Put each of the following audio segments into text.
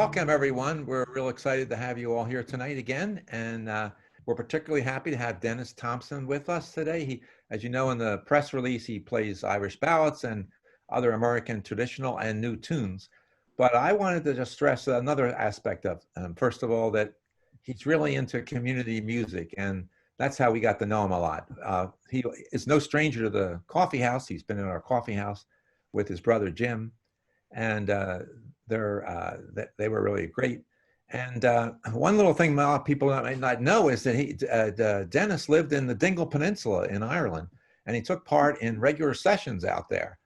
welcome everyone. We're real excited to have you all here tonight again, and we're particularly happy to have Dennis Thompson with us today. As you know, in the press release, he plays Irish ballads and other American traditional and new tunes. But I wanted to just stress another aspect of, first of all, that he's really into community music, and that's how we got to know him a lot. He is no stranger to the coffee house. He's been in our coffee house with his brother Jim, and they were really great. And one little thing a lot of people might not know is that Dennis lived in the Dingle Peninsula in Ireland, and he took part in regular sessions out there.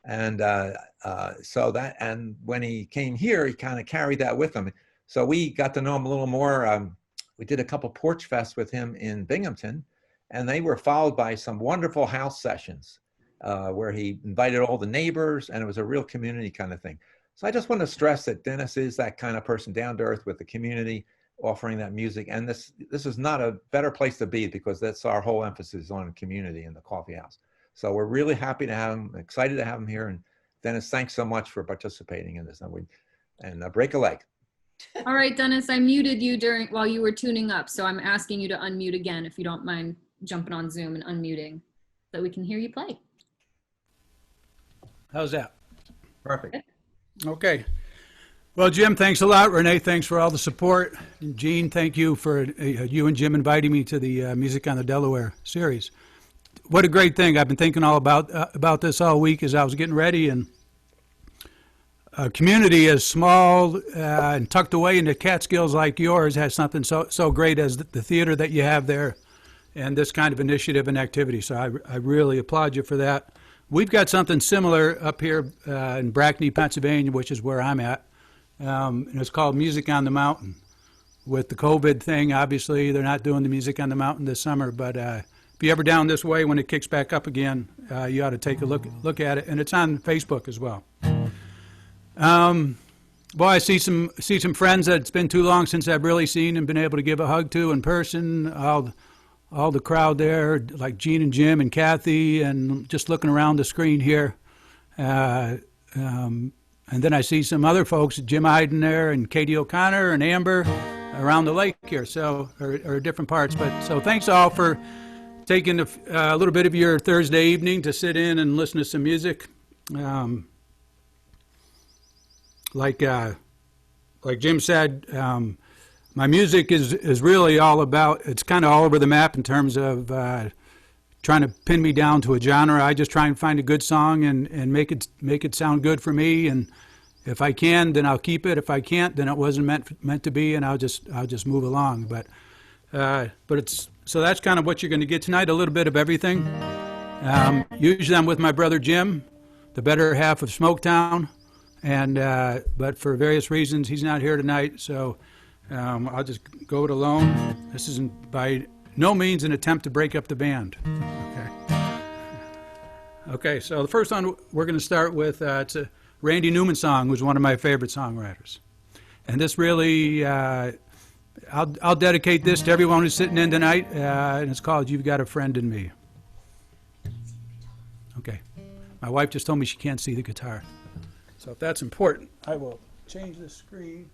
And and when he came here, he kind of carried that with him. So we got to know him a little more. We did a couple porch fests with him in Binghamton, and they were followed by some wonderful house sessions where he invited all the neighbors, and it was a real community kind of thing. So I just want to stress that Dennis is that kind of person, down to earth with the community, offering that music. And this is not a better place to be, because that's our whole emphasis on community in the coffee house. So we're really happy to have him, excited to have him here. And Dennis, thanks so much for participating in this. And break a leg. All right, Dennis, I muted you while you were tuning up. So I'm asking you to unmute again, if you don't mind jumping on Zoom and unmuting, so that we can hear you play. How's that? Perfect. Okay. Well, Jim, thanks a lot. Renee, thanks for all the support. And Gene, thank you for you and Jim inviting me to the Music on the Delaware series. What a great thing. I've been thinking all about this all week as I was getting ready. And a community as small and tucked away into Catskills like yours has something so great as the theater that you have there, and this kind of initiative and activity. So I really applaud you for that. We've got something similar up here in Brackney, Pennsylvania, which is where I'm at. And it's called Music on the Mountain. With the COVID thing, obviously, they're not doing the Music on the Mountain this summer. But if you're ever down this way when it kicks back up again, you ought to take a look at it. And it's on Facebook as well. Well, I see some friends that it's been too long since I've really seen and been able to give a hug to in person. All the crowd there, like Gene and Jim and Kathy, and just looking around the screen here. And then I see some other folks, Jim Iden there, and Katie O'Connor and Amber around the lake here, or different parts. But so thanks all for taking a little bit of your Thursday evening to sit in and listen to some music. Like Jim said, my music is really all about, it's kind of all over the map in terms of trying to pin me down to a genre. I just try and find a good song and make it sound good for me. And if I can, then I'll keep it. If I can't, then it wasn't meant to be, and I'll just move along. But so that's kind of what you're going to get tonight, a little bit of everything. Usually I'm with my brother Jim, the better half of Smoketown, but for various reasons he's not here tonight. So I'll just go it alone. This isn't by no means an attempt to break up the band. Okay, so the first one we're going to start with, it's a Randy Newman song, who's one of my favorite songwriters. And this really, I'll dedicate this to everyone who's sitting in tonight, and it's called You've Got a Friend in Me. Okay, my wife just told me she can't see the guitar. So if that's important, I will change the screen.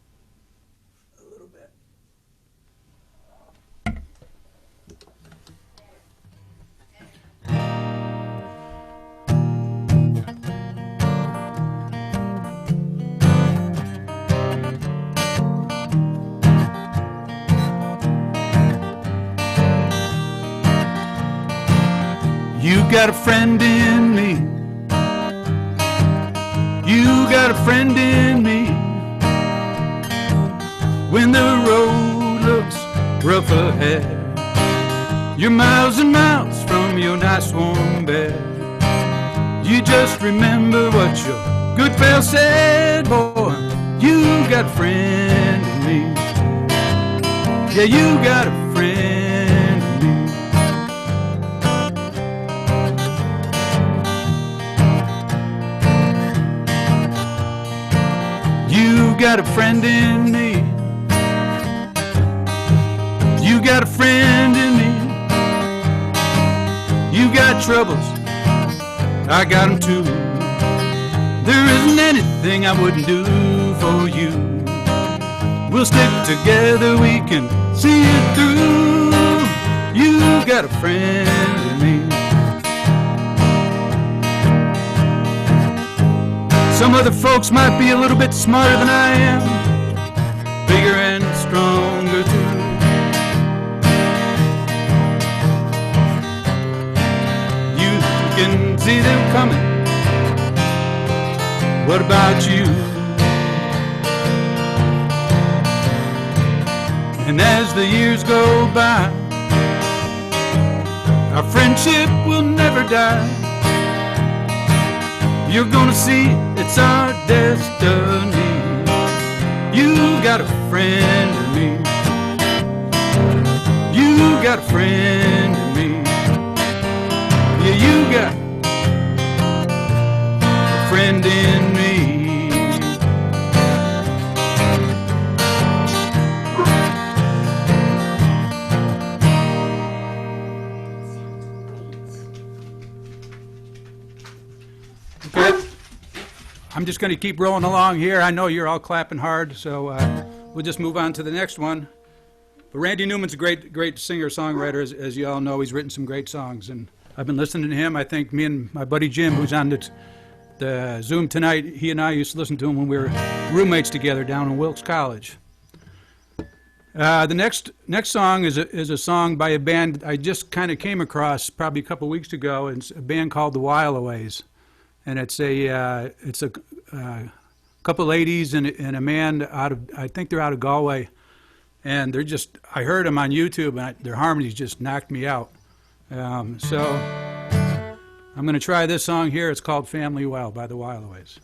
You got a friend in me. You got a friend in me. When the road looks rough ahead, you're miles and miles from your nice warm bed. You just remember what your good pal said, boy. You got a friend in me. Yeah, you got a friend in me. You got a friend in me. You got a friend in me. You got troubles, I got them too. There isn't anything I wouldn't do for you. We'll stick together, we can see it through. You got a friend in me. Some other folks might be a little bit smarter than I am, bigger and stronger too. You can see them coming. What about you? And as the years go by, our friendship will never die. You're gonna see it's our destiny. You got a friend in me. You got a friend in me. Yeah, you got a friend in me. Okay. I'm just going to keep rolling along here. I know you're all clapping hard, so we'll just move on to the next one. But Randy Newman's a great singer-songwriter, as you all know. He's written some great songs, and I've been listening to him. I think me and my buddy Jim, who's on the Zoom tonight, he and I used to listen to him when we were roommates together down in Wilkes College. The next song is a song by a band I just kind of came across probably a couple weeks ago. It's a band called the Whileaways. And it's a couple ladies and a man I think they're out of Galway, and I heard them on YouTube, and their harmonies just knocked me out. So I'm going to try this song here. It's called Family Well by the Whileaways.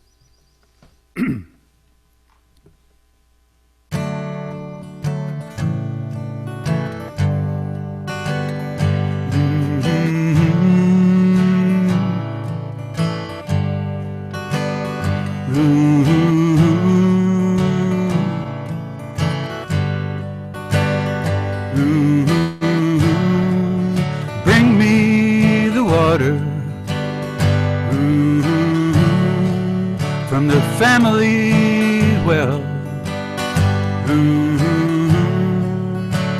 Bring me the water from the family well,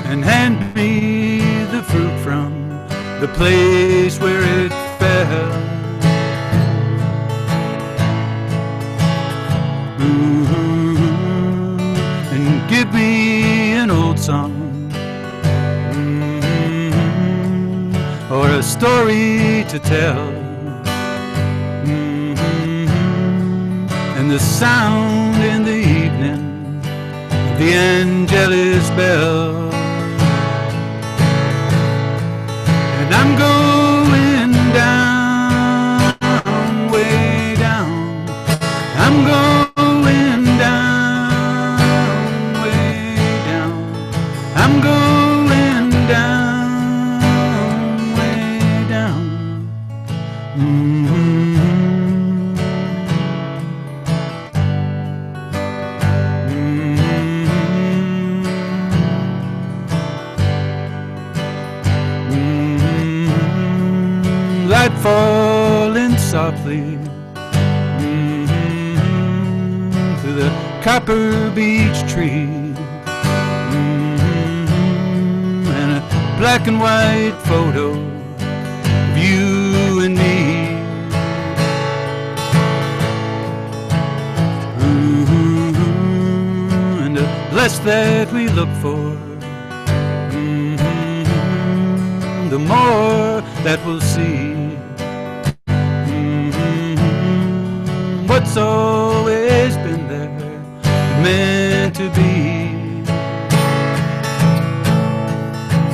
and hand me the fruit from the place where it fell. And give me an old song, or a story to tell, and the sound in the evening of the Angelus bell. And I'm going down, way down. I'm going down, way down. I'm going down, way down. Light falling softly through the copper beech tree, and a black and white photo of you and me. And a bless that we look for, the more that we'll see. What's always been there, meant to be.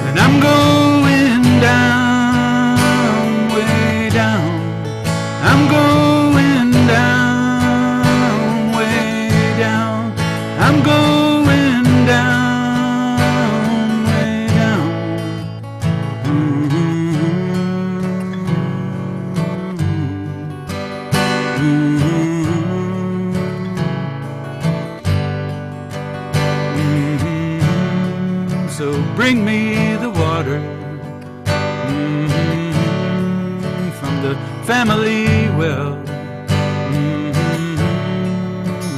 And I'm going down, way down. I'm going down, way down. I'm going down, way down. So bring me the water from the family well,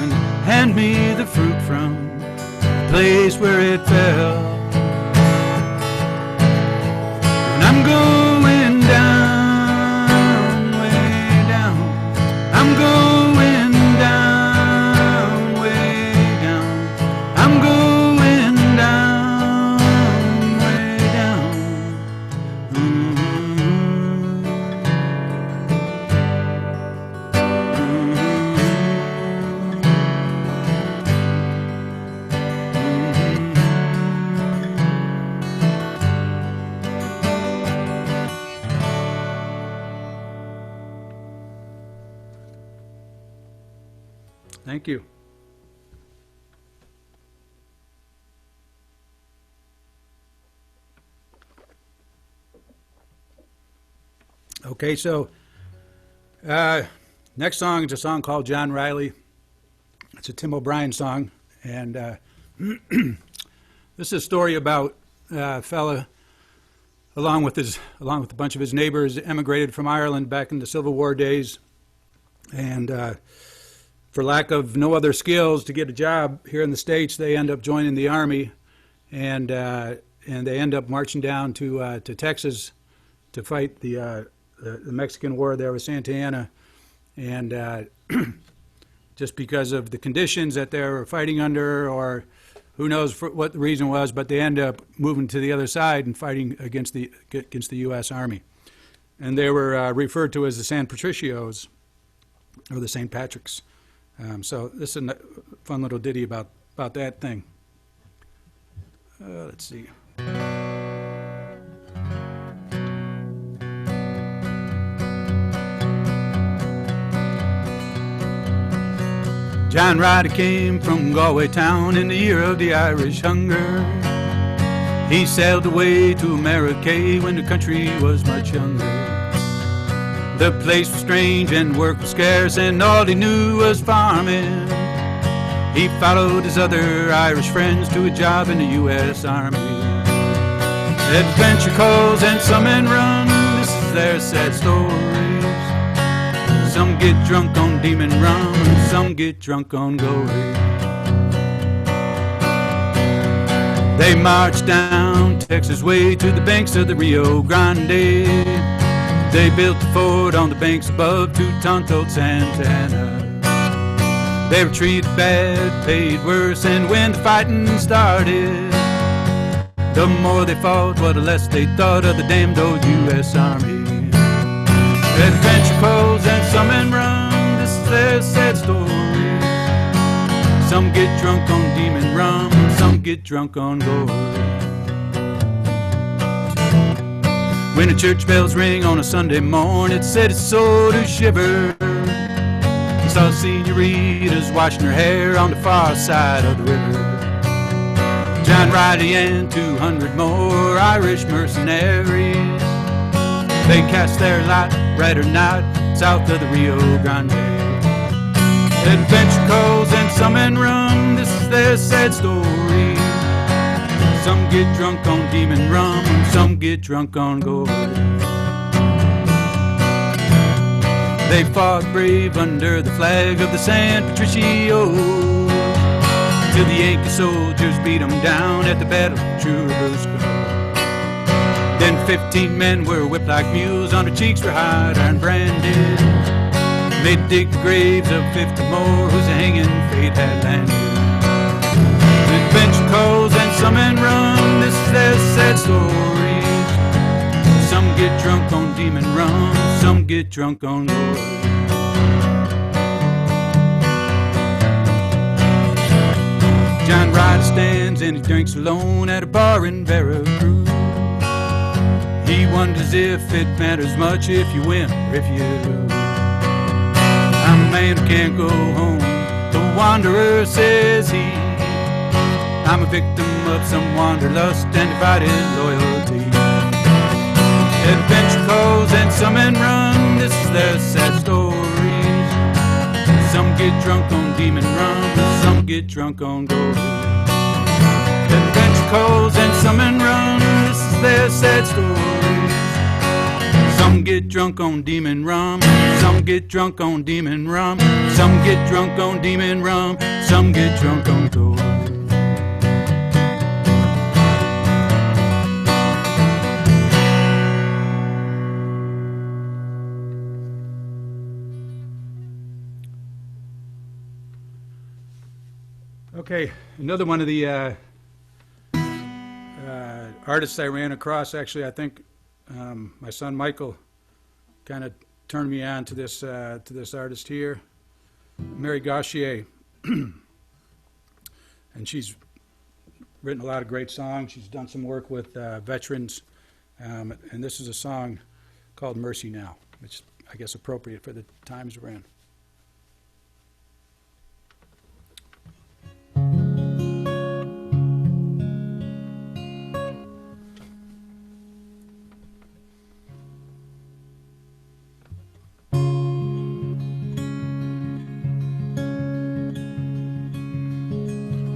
and hand me the fruit from place where it fell. And I'm going down, way down. I'm going down, way down. I'm going down, way down. Thank you. Okay, so next song is a song called John Riley. It's a Tim O'Brien song, and this is a story about a fella, along with a bunch of his neighbors, emigrated from Ireland back in the Civil War days, and for lack of no other skills to get a job here in the States, they end up joining the Army, and they end up marching down to Texas to fight the Mexican War there with Santa Anna, and just because of the conditions that they were fighting under, or who knows what the reason was, but they end up moving to the other side and fighting against the U.S. Army, and they were referred to as the San Patricios, or the St. Patrick's. So this is a fun little ditty about that thing. Let's see. John Riley came from Galway town in the year of the Irish hunger. He sailed away to America when the country was much younger. The place was strange and work was scarce, and all he knew was farming. He followed his other Irish friends to a job in the U.S. Army. Adventure calls and some men run, this is their sad stories. Some get drunk on demon rum, and some get drunk on glory. They marched down Texas way to the banks of the Rio Grande. They built a fort on the banks above to Tonto, Santa Anna. They were treated bad, paid worse, and when the fighting started, the more they fought, well, the less they thought of the damned old U.S. Army. Adventure calls and some men run, this is their sad story. Some get drunk on demon rum, some get drunk on glory. When the church bells ring on a Sunday morn, it set his soul to shiver. He saw senoritas washing her hair on the far side of the river. John Riley and 200 more Irish mercenaries, they cast their lot right or not south of the Rio Grande. Adventure calls and some men run, this is their sad story. Some get drunk on demon rum, some get drunk on gold. They fought brave under the flag of the San Patricios, till the Yankee soldiers beat them down at the Battle of Churubusco. Then 15 men were whipped like mules, on their cheeks were hot iron branded. They dig the graves of 50 more whose hanging fate had landed. Adventure calls and some men run, this is their sad stories. Some get drunk on demon rum, some get drunk on glory. John Riley stands and he drinks alone at a bar in Veracruz. He wonders if it matters much if you win or if you lose. I'm a man who can't go home, the wanderer, says he. I'm a victim of some wanderlust and divided loyalty. Adventure calls and some men run, this is their sad stories. Some get drunk on demon rum, some get drunk on gold. Adventure calls and some men run, this is their sad stories. Some get drunk on demon rum, some get drunk on demon rum, some get drunk on demon rum, some get drunk on gold. Okay, another one of the artists I ran across, actually, I think my son Michael kind of turned me on to this artist here, Mary Gauthier. And she's written a lot of great songs. She's done some work with veterans. And this is a song called Mercy Now, which is, I guess, appropriate for the times we're in.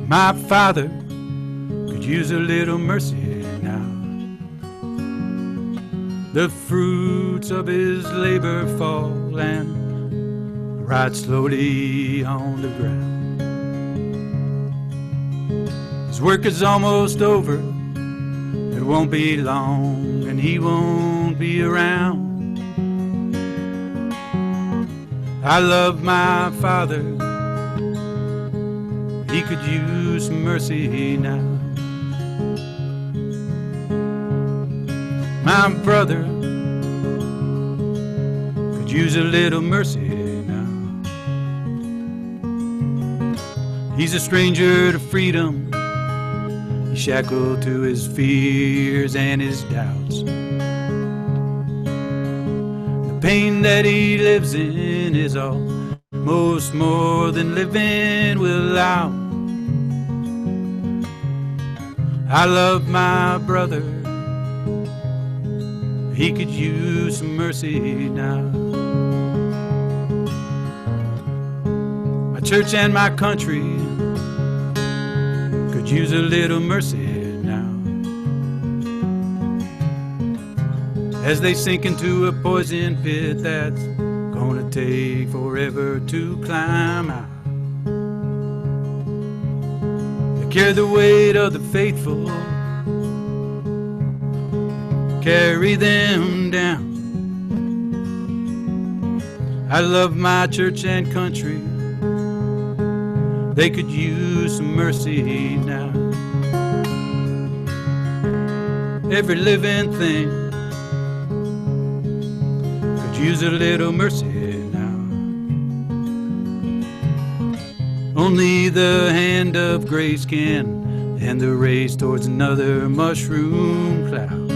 My father could use a little mercy now. The fruits of his labor fall and rot slowly on the ground. His work is almost over, it won't be long, and he won't be around. I love my father, he could use mercy now. My brother could use a little mercy now. He's a stranger to freedom, he's shackled to his fears and his doubts. The pain that he lives in is almost more than living without. I love my brother, he could use some mercy now. My church and my country could use a little mercy now. As they sink into a poison pit that's gonna take forever to climb out. They carry the weight of the faithful, carry them down. I love my church and country, they could use some mercy now. Every living thing could use a little mercy now. Only the hand of grace can end the race towards another mushroom cloud.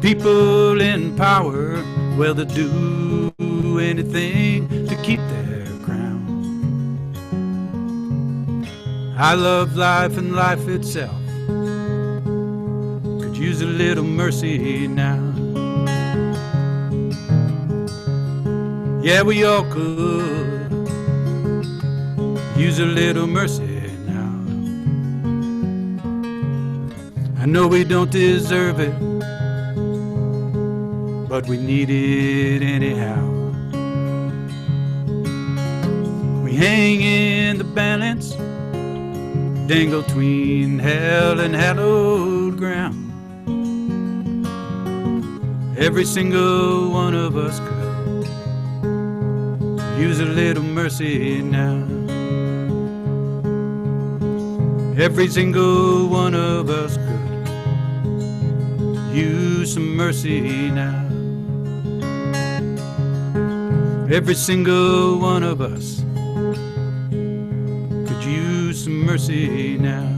People in power, well, they do anything to keep their crown. I love life and life itself could use a little mercy now. Yeah, we all could use a little mercy now. I know we don't deserve it, but we need it anyhow. We hang in the balance, dangle between hell and hallowed ground. Every single one of us could use a little mercy now. Every single one of us could use some mercy now. Every single one of us could use some mercy now.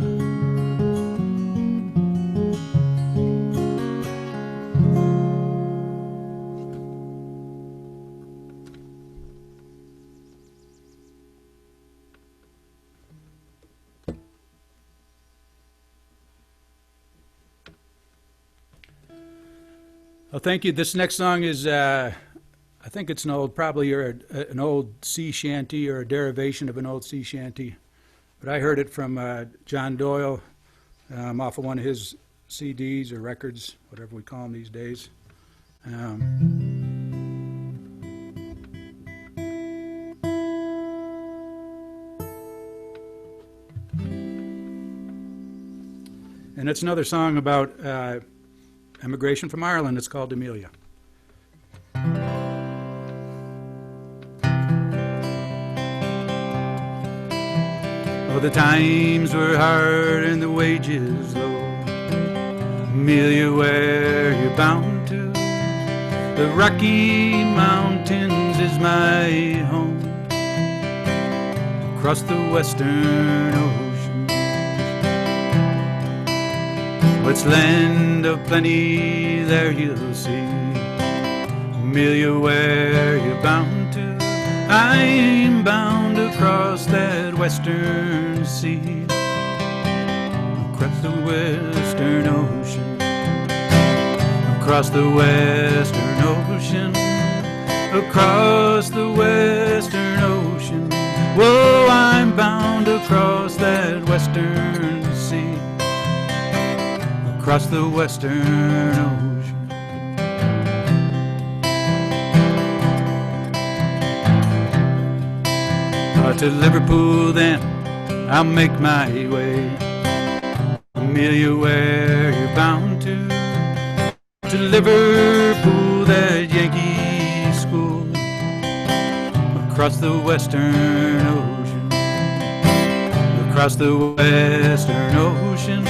Well, thank you. This next song is I think it's an old, probably an old sea shanty or a derivation of an old sea shanty. But I heard it from John Doyle off of one of his CDs or records, whatever we call them these days. And it's another song about emigration from Ireland. It's called Amelia. Well, the times were hard and the wages low. Amelia, where you bound to? The Rocky Mountains is my home. Across the western ocean, it's land of plenty, there you'll see. Amelia, where you bound to? I'm bound across that western sea. Across the western ocean, across the western ocean, across the western ocean. Whoa, I'm bound across that western sea, across the western ocean. To Liverpool then I'll make my way. Amelia, where you bound to? To Liverpool, that Yankee school. Across the western ocean, across the western ocean,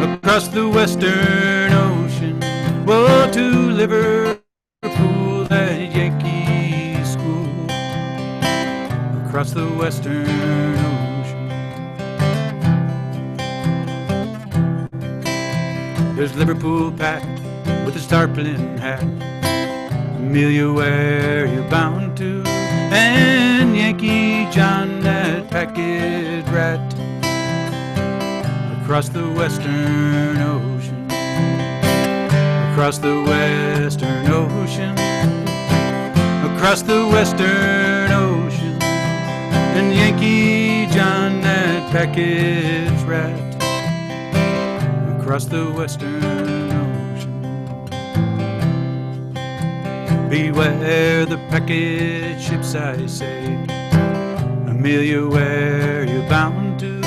across the western ocean. Whoa, to Liverpool, that Yankee school. Across the western ocean. There's Liverpool Pat with his tarpaulin hat. Amelia, where you bound to? And Yankee John, that packet rat. Across the western ocean, across the western ocean, across the western ocean. And Yankee John, that package rat. Across the western ocean. Beware the packet ships, I say. Amelia, where you bound to?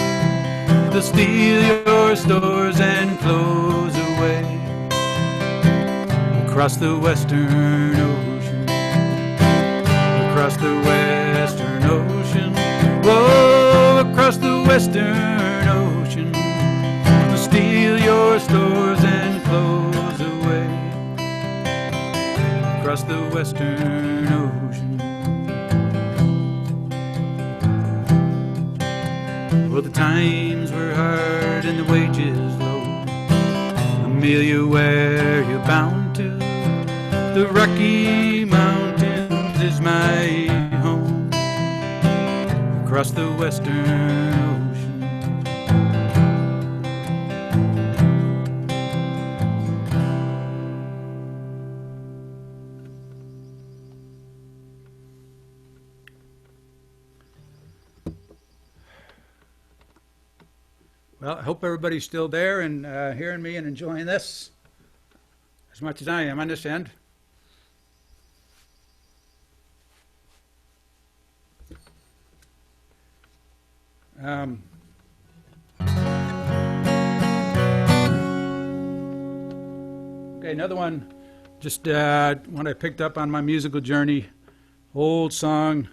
They'll steal your stores and clothes away. Across the western ocean, across the western ocean. Whoa, across the western ocean. They'll steal your stores and clothes away. Across the western ocean. Well, the times were hard and the wages low. Amelia, where you bound to? The Rocky Mountains is my home. Across the western ocean. Well, I hope everybody's still there and hearing me and enjoying this as much as I am on this end. Okay, another one, just one I picked up on my musical journey, old song,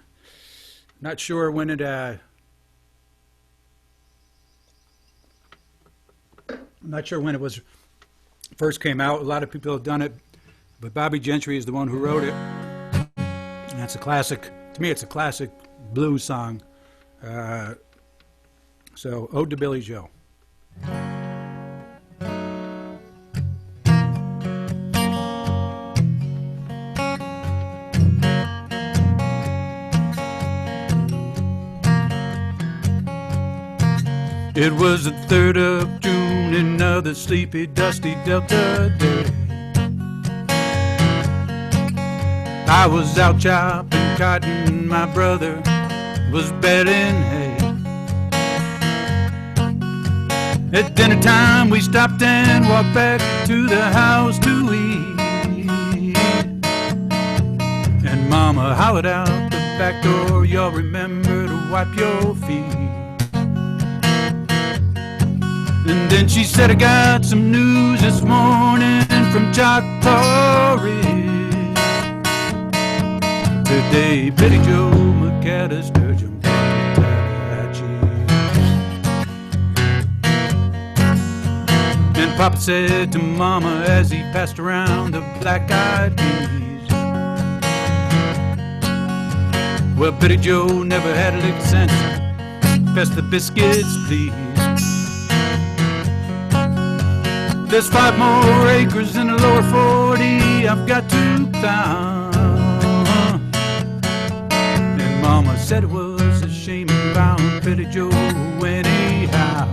not sure when it, I'm not sure when it was first came out. A lot of people have done it, but Bobby Gentry is the one who wrote it. And it's a classic, to me it's a classic blues song. So, Ode to Billy Joe. It was the 3rd of June, another sleepy, dusty Delta day. I was out chopping cotton, my brother was baling hay. At dinner time we stopped and walked back to the house to eat. And Mama hollered out the back door, y'all remember to wipe your feet. And then she said, I got some news this morning from Choctaw Ridge. Today Billy Joe McAllister jumped out of Tallahatchie. Papa said to Mama as he passed around the black-eyed peas. Well, Billy Joe never had a lick of sense. Pass the biscuits, please. There's 5 more acres in the lower 40 I've got to plow. And Mama said it was a shame and bound Billy Joe anyhow.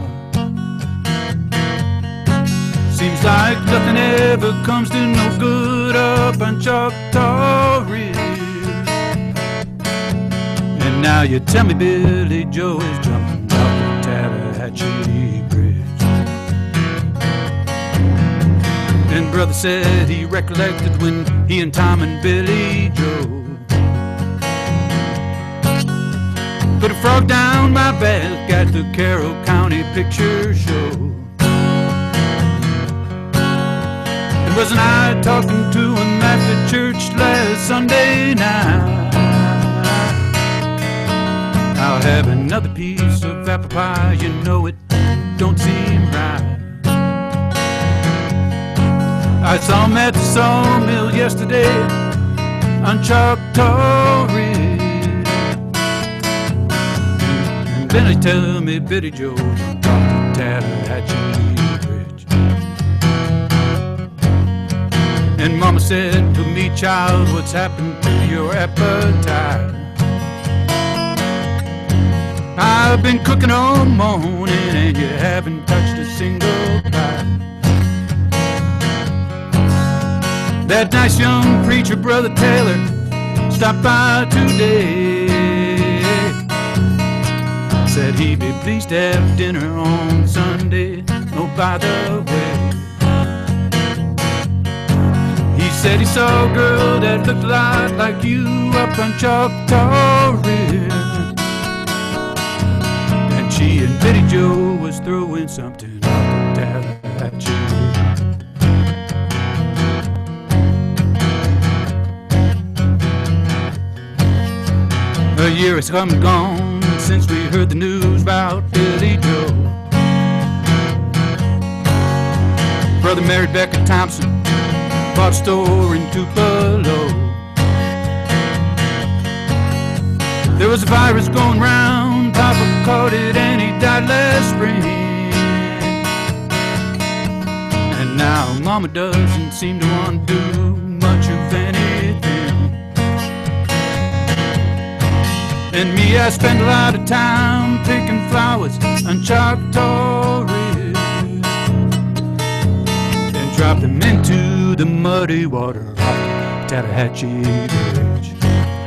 Seems like nothing ever comes to no good up on Choctaw Ridge. And now you tell me Billy Joe is jumping off the Tallahatchie Bridge. And brother said he recollected when he and Tom and Billy Joe put a frog down my back at the Carroll County Picture Show. Wasn't I talking to him after church last Sunday night? I'll have another piece of apple pie, you know it don't seem right. I saw him at the sawmill yesterday on Choctaw Ridge. And then they tell me Billy Joe jumped off the Tallahatchie Bridge. And Mama said to me, child, what's happened to your appetite? I've been cooking all morning and you haven't touched a single bite. That nice young preacher, Brother Taylor, stopped by today. Said he'd be pleased to have dinner on Sunday. Oh, by the way, he said he saw a girl that looked a lot like you up on Choctaw Ridge. And she and Billy Joe was throwing something up the Tallahatchie. A year has come and gone since we heard the news about Billy Joe. Brother married Becca Thompson, bought a store in Tupelo. There was a virus going round, Papa caught it and he died last spring. And now Mama doesn't seem to want to do much of anything. And me, I spend a lot of time picking flowers on Choctaw Ridge and drop them into the muddy water off the Tallahatchie Bridge.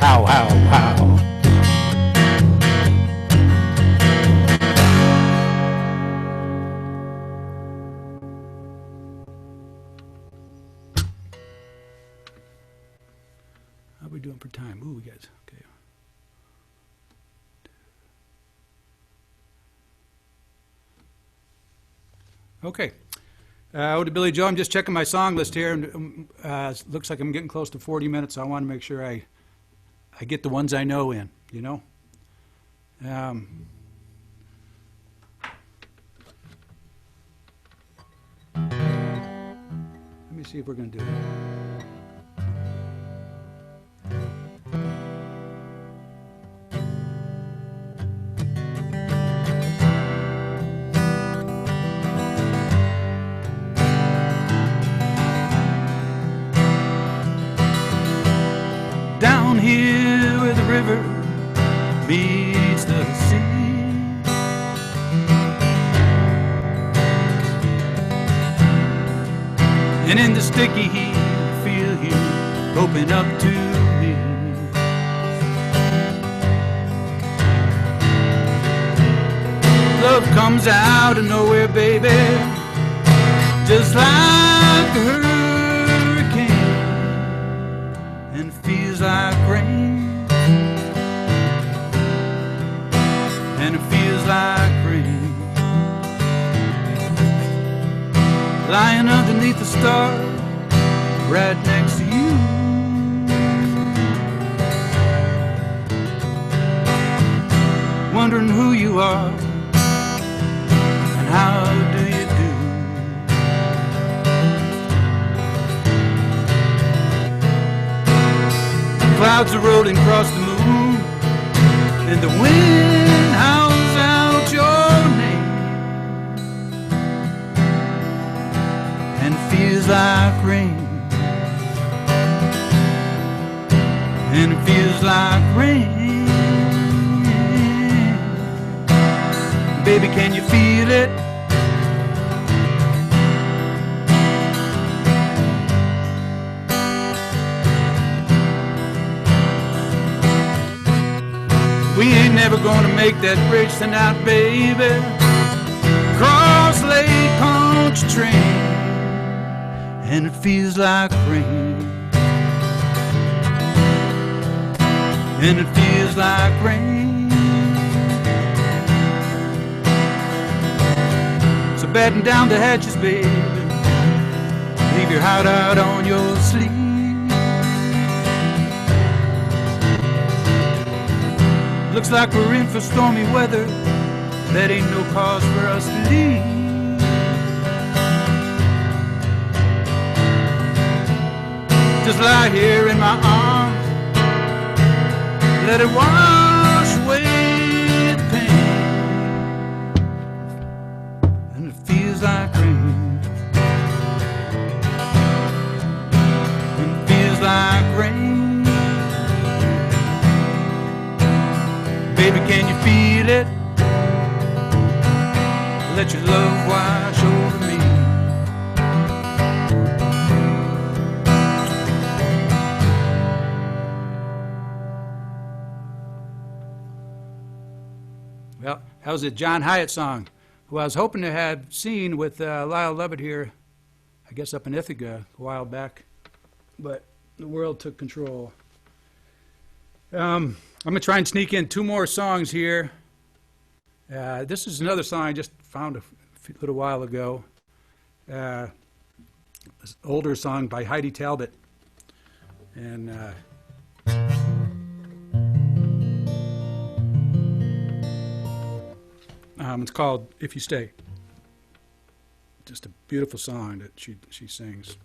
How, how, how. How are we doing for time? Ooh, we got, okay. Okay. To Billy Joe, I'm just checking my song list here, and it looks like I'm getting close to 40 minutes. So I want to make sure I get the ones I know in, you know. Let me see if we're going to do it. Down here where the river meets the sea, and in the sticky heat I feel you open up to me. Love comes out of nowhere, baby, just like a hurricane, and feels like rain, and it feels like rain. Lying underneath the stars, right next to you. Wondering who you are and how do you do. clouds are rolling across the moon, and the wind howls out your name, and it feels like rain, and it feels like rain. Baby, can you feel it? We ain't never gonna make that bridge tonight, baby. Cross Lake Pontchartrain, and it feels like rain, and it feels like rain. So batten down the hatches, baby. Leave your hideout on your sleeve. Looks like we're in for stormy weather. That ain't no cause for us to leave. Just lie here in my arms, let it wash away the pain, and it feels like rain, and it feels like rain. Baby, can you feel it? Let your love wash over me. Well, that was a John Hyatt song, who I was hoping to have seen with Lyle Lovett here, I guess up in Ithaca a while back, but the world took control. I'm going to try and sneak in two more songs here. This is another song I just found a little while ago. This older song by Heidi Talbot. And it's called If You Stay. Just a beautiful song that she sings.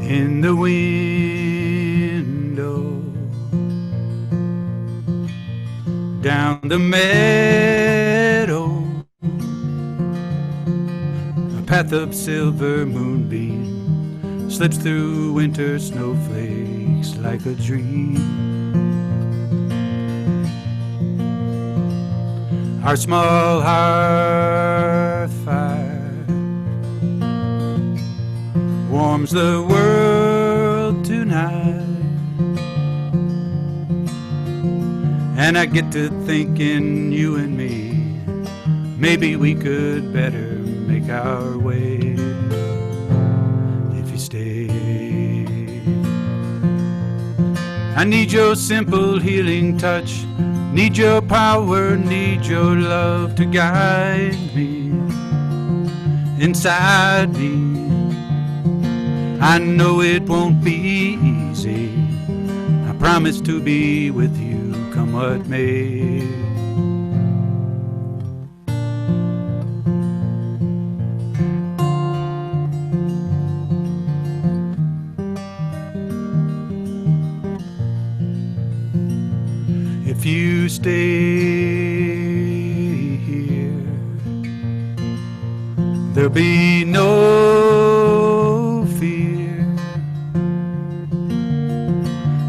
In the window, down the meadow, a path of silver moonbeam slips through winter snowflakes like a dream. Our small hearth fire warms the world tonight, and I get to thinking, you and me, maybe we could better make our way if you stay. I need your simple healing touch, need your power, need your love to guide me inside me. I know it won't be easy. I promise to be with you, come what may. If you stay here, there'll be no fear.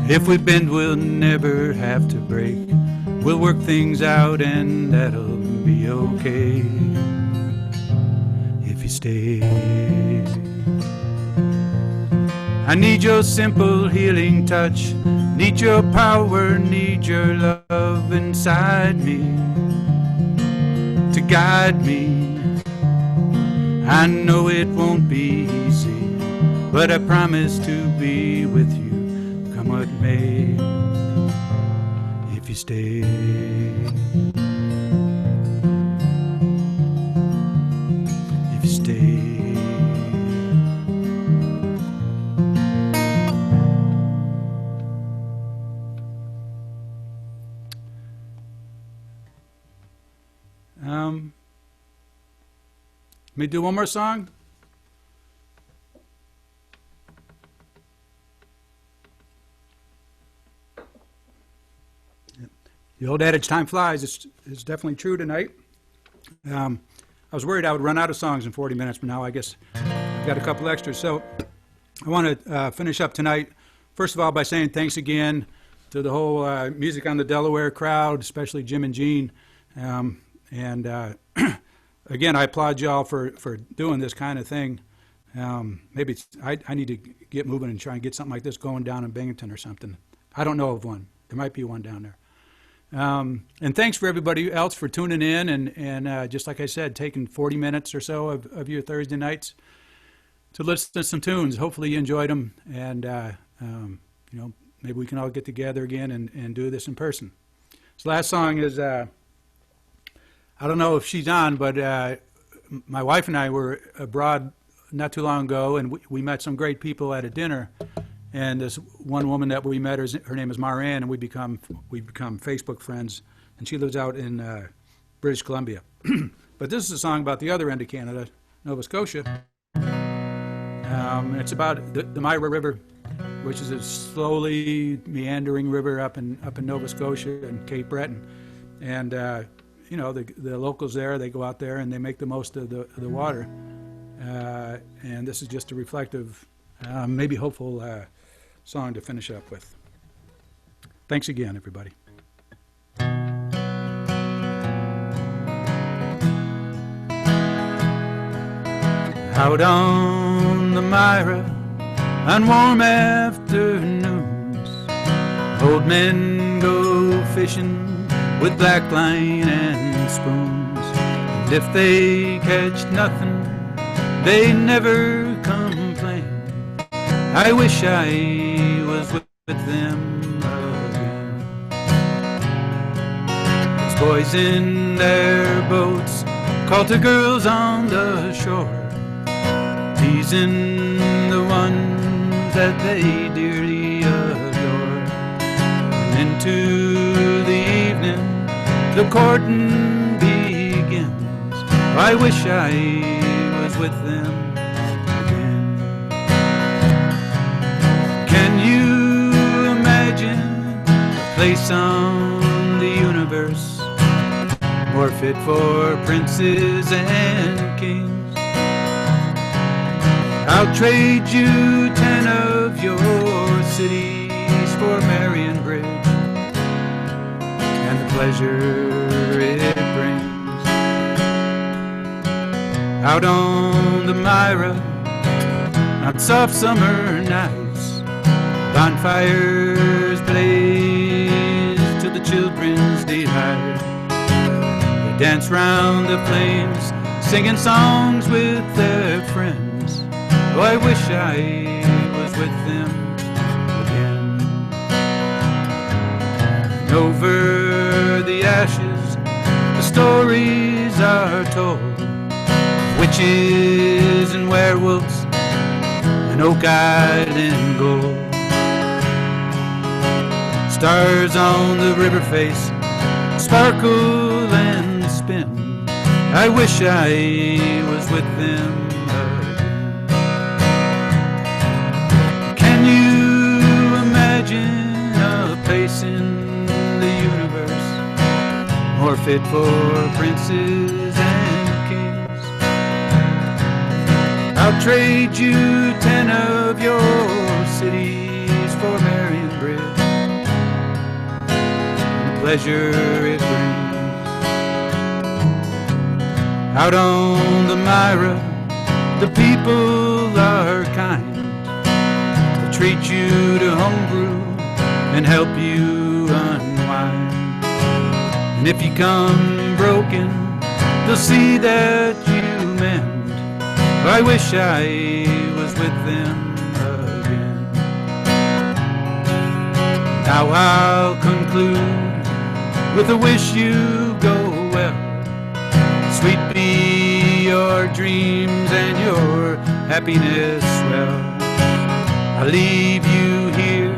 If we bend, we'll never have to break. We'll work things out and that'll be okay if you stay. I need your simple healing touch, need your power, need your love inside me to guide me. I know it won't be easy, but I promise to be with you, come what may, if you stay. If you stay. Let me do one more song. The old adage, time flies, it's definitely true tonight. I was worried I would run out of songs in 40 minutes, but now I guess I've got a couple extras. So I want to finish up tonight, first of all, by saying thanks again to the whole Music on the Delaware crowd, especially Jim and Gene. Again, I applaud y'all for doing this kind of thing. Maybe I need to get moving and try and get something like this going down in Binghamton or something. I don't know of one. There might be one down there. And thanks for everybody else for tuning in and just like I said, taking 40 minutes or so of your Thursday nights to listen to some tunes. Hopefully you enjoyed them, and you know, maybe we can all get together again and do this in person. This last song is, I don't know if she's on, but my wife and I were abroad not too long ago, and we met some great people at a dinner. And this one woman that we met, her name is Marianne, and we become Facebook friends. And she lives out in British Columbia. But this is a song about the other end of Canada, Nova Scotia. And it's about the Myra River, which is a slowly meandering river up in Nova Scotia and Cape Breton. And you know, the locals there, they go out there and they make the most of the water. And this is just a reflective, maybe hopeful song to finish up with. Thanks again, everybody. Out on the Myra on warm afternoons, old men go fishing with black line and spoons. And if they catch nothing, they never complain. I wish I was with them again. There's boys in their boats call to girls on the shore, teasing the ones that they dearly adore. And into the evening the courting begins. I wish I was with them. Place on the universe more fit for princes and kings. I'll trade you 10 of your cities for Marion Bridge and the pleasure it brings. Out on the Myra on soft summer nights, bonfires blaze to the children's delight. They dance round the flames, singing songs with their friends. Oh, I wish I was with them again. And over the ashes, the stories are told, witches and werewolves and Oak Island gold. Stars on the river face sparkle and spin. I wish I was with them again. Can you imagine a place in the universe more fit for princes and kings? I'll trade you 10 of your cities for Marion Bridge, pleasure it brings. Out on the Myra, the people are kind. They'll treat you to homebrew and help you unwind. And if you come broken, they'll see that you mend. I wish I was with them again. Now I'll conclude with a wish you go well. Sweet be your dreams and your happiness swell. I'll leave you here,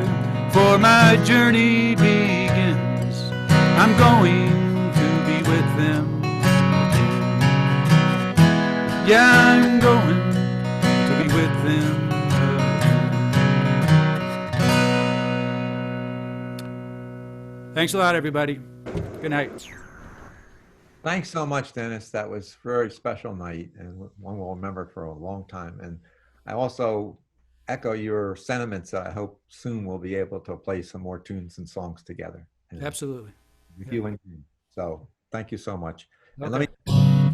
for my journey begins. I'm going to be with them again. Yeah, I'm going to be with them again. Thanks a lot, everybody. Good night. Thanks so much, Dennis. That was a very special night and one we'll remember for a long time. And I also echo your sentiments that I hope soon we'll be able to play some more tunes and songs together. And Absolutely. with you and me. So thank you so much. And Okay. let me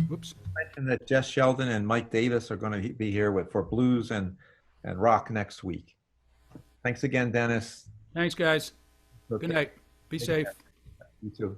Whoops. mention that Jess Sheldon and Mike Davis are going to be here for blues and rock next week. Thanks again, Dennis. Thanks, guys. Okay. Good night. Be safe. You too.